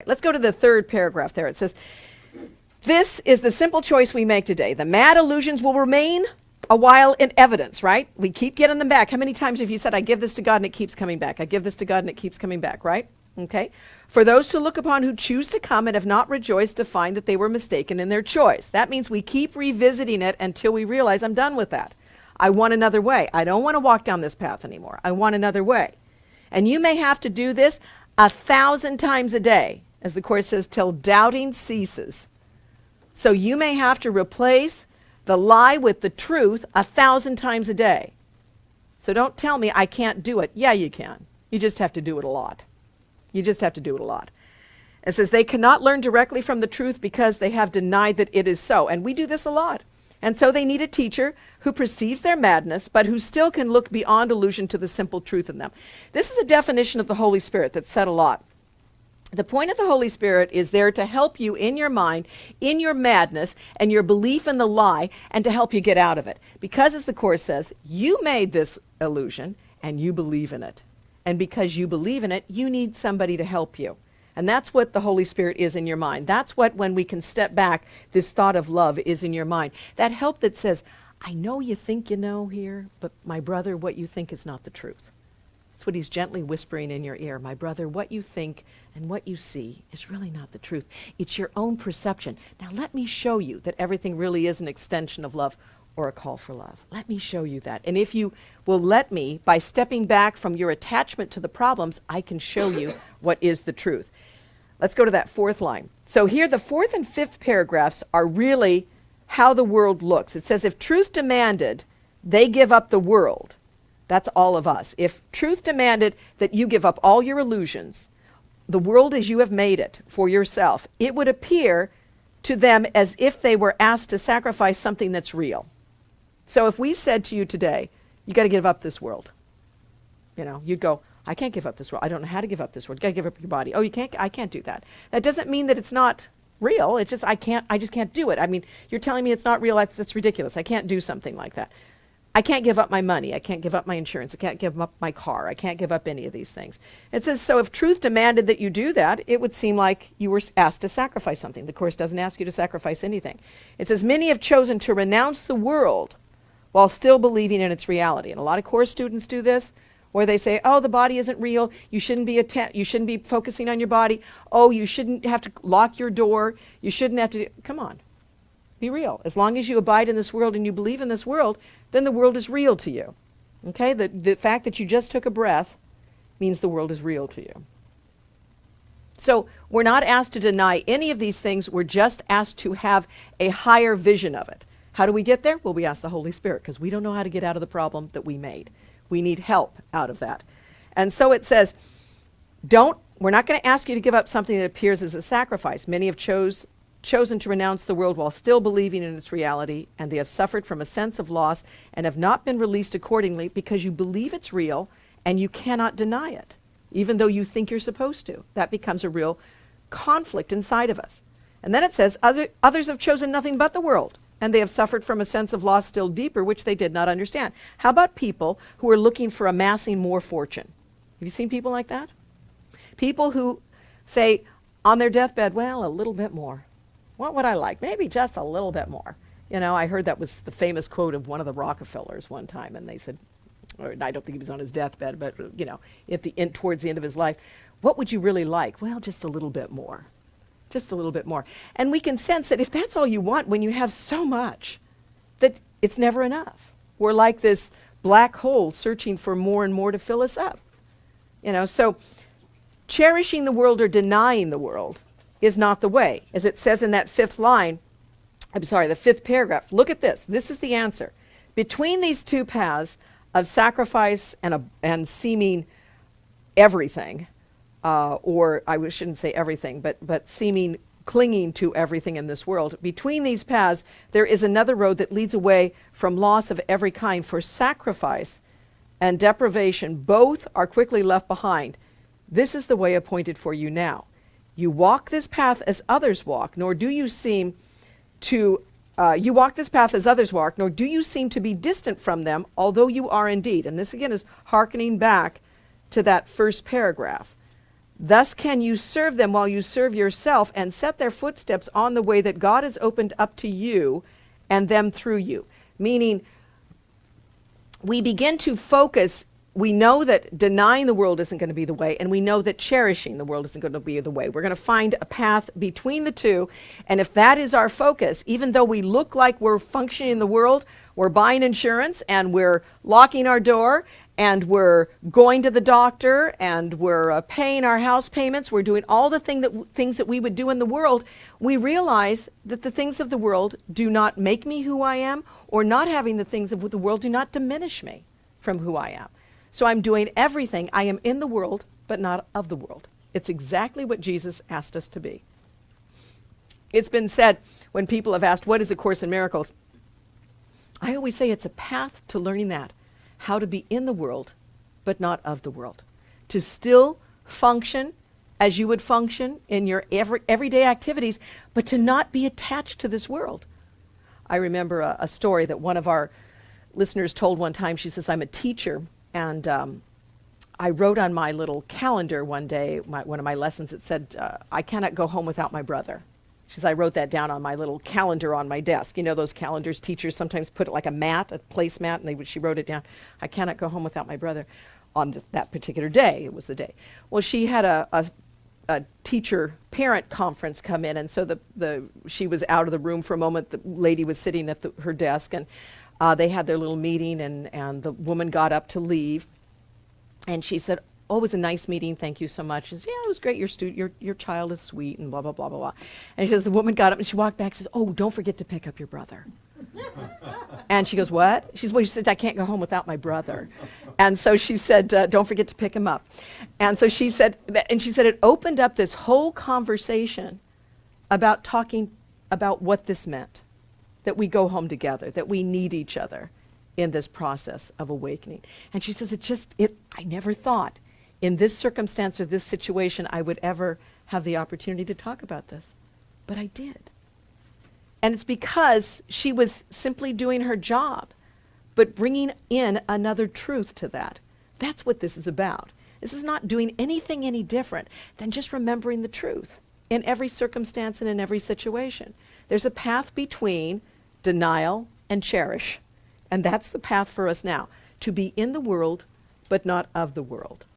Let's go to the third paragraph there. It says, this is the simple choice we make today. The mad illusions will remain a while in evidence, right? We keep getting them back. How many times have you said, I give this to God and it keeps coming back? I give this to God and it keeps coming back, right? Okay. For those to look upon who choose to come and have not rejoiced to find that they were mistaken in their choice. That means we keep revisiting it until we realize I'm done with that. I want another way. I don't want to walk down this path anymore. I want another way. And you may have to do this 1,000 times a day, as the Course says, till doubting ceases. So you may have to replace the lie with the truth 1,000 times a day. So don't tell me I can't do it. Yeah, you can. You just have to do it a lot. You just have to do it a lot. It says they cannot learn directly from the truth because they have denied that it is so. And we do this a lot. And so they need a teacher who perceives their madness, but who still can look beyond illusion to the simple truth in them. This is a definition of the Holy Spirit that's said a lot. The point of the Holy Spirit is there to help you in your mind, in your madness, and your belief in the lie, and to help you get out of it. Because, as the Course says, you made this illusion, and you believe in it. And because you believe in it, you need somebody to help you. And that's what the Holy Spirit is in your mind. That's what, when we can step back, this thought of love is in your mind. That help that says, I know you think you know here, but my brother, what you think is not the truth. That's what he's gently whispering in your ear. My brother, what you think and what you see is really not the truth. It's your own perception. Now let me show you that everything really is an extension of love or a call for love. Let me show you that. And if you will let me, by stepping back from your attachment to the problems, I can show you what is the truth. Let's go to that fourth line. So here the fourth and fifth paragraphs are really how the world looks. It says, if truth demanded, they give up the world. That's all of us. If truth demanded that you give up all your illusions, the world as you have made it for yourself, it would appear to them as if they were asked to sacrifice something that's real. So if we said to you today, you got to give up this world, you know, you'd go, I can't give up this world. I don't know how to give up this world. You got to give up your body. Oh, you can't? I can't do that. That doesn't mean that it's not real. It's just, I just can't do it. I mean, you're telling me it's not real. That's ridiculous. I can't do something like that. I can't give up my money. I can't give up my insurance. I can't give up my car. I can't give up any of these things. It says, so if truth demanded that you do that, it would seem like you were asked to sacrifice something. The Course doesn't ask you to sacrifice anything. It says, many have chosen to renounce the world while still believing in its reality. And a lot of Course students do this, where they say, oh, the body isn't real. You shouldn't be focusing on your body. Oh, you shouldn't have to lock your door. You shouldn't have to, come on. Be real. As long as you abide in this world and you believe in this world, then the world is real to you. Okay? The fact that you just took a breath means the world is real to you. So we're not asked to deny any of these things. We're just asked to have a higher vision of it. How do we get there? Well, we ask the Holy Spirit, because we don't know how to get out of the problem that we made. We need help out of that. And so it says, we're not going to ask you to give up something that appears as a sacrifice. Many have chosen to renounce the world while still believing in its reality, and they have suffered from a sense of loss and have not been released accordingly because you believe it's real and you cannot deny it, even though you think you're supposed to. That becomes a real conflict inside of us. And then it says, others have chosen nothing but the world, and they have suffered from a sense of loss still deeper, which they did not understand. How about people who are looking for amassing more fortune? Have you seen people like that? People who say on their deathbed, well, a little bit more. What would I like? Maybe just a little bit more. You know, I heard that was the famous quote of one of the Rockefellers one time, and they said, or I don't think he was on his deathbed, but, you know, towards the end of his life, what would you really like? Well, just a little bit more. Just a little bit more. And we can sense that if that's all you want, when you have so much, that it's never enough. We're like this black hole searching for more and more to fill us up. You know, so cherishing the world or denying the world is not the way. As it says in that the fifth paragraph. Look at this. This is the answer. Between these two paths of sacrifice and seeming everything, or I shouldn't say everything, but seeming clinging to everything in this world. Between these paths, there is another road that leads away from loss of every kind, for sacrifice and deprivation both are quickly left behind. This is the way appointed for you now. You walk this path as others walk, nor do you seem to nor do you seem to be distant from them, although you are indeed. And this again is hearkening back to that first paragraph. Thus can you serve them while you serve yourself and set their footsteps on the way that God has opened up to you and them through you. Meaning, we begin to focus. We know that denying the world isn't going to be the way, and we know that cherishing the world isn't going to be the way. We're going to find a path between the two, and if that is our focus, even though we look like we're functioning in the world, we're buying insurance, and we're locking our door, and we're going to the doctor, and we're paying our house payments, we're doing all the things that we would do in the world, we realize that the things of the world do not make me who I am, or not having the things of the world do not diminish me from who I am. So I'm doing everything. I am in the world, but not of the world. It's exactly what Jesus asked us to be. It's been said when people have asked, what is A Course in Miracles? I always say it's a path to learning that, how to be in the world, but not of the world. To still function as you would function in your everyday activities, but to not be attached to this world. I remember a story that one of our listeners told one time. She says, I'm a teacher, and I wrote on my little calendar one day, one of my lessons, it said, I cannot go home without my brother. She says, I wrote that down on my little calendar on my desk. You know those calendars teachers sometimes put like a mat, a placemat, and she wrote it down. I cannot go home without my brother on that particular day. It was the day. Well, she had a teacher parent conference come in, and so she was out of the room for a moment. The lady was sitting at her desk, and they had their little meeting, and the woman got up to leave, and she said, oh, it was a nice meeting, thank you so much. She said, yeah, it was great, your child is sweet, and blah, blah, blah, blah, blah. And she says, the woman got up, and she walked back, she says, oh, don't forget to pick up your brother. And she goes, what? She said, I can't go home without my brother. And so she said, don't forget to pick him up. And so she said, it opened up this whole conversation about talking about what this meant, that we go home together, that we need each other in this process of awakening. And she says, I never thought in this circumstance or this situation I would ever have the opportunity to talk about this. But I did. And it's because she was simply doing her job, but bringing in another truth to that. That's what this is about. This is not doing anything any different than just remembering the truth in every circumstance and in every situation. There's a path between denial and cherish. And that's the path for us now, to be in the world, but not of the world.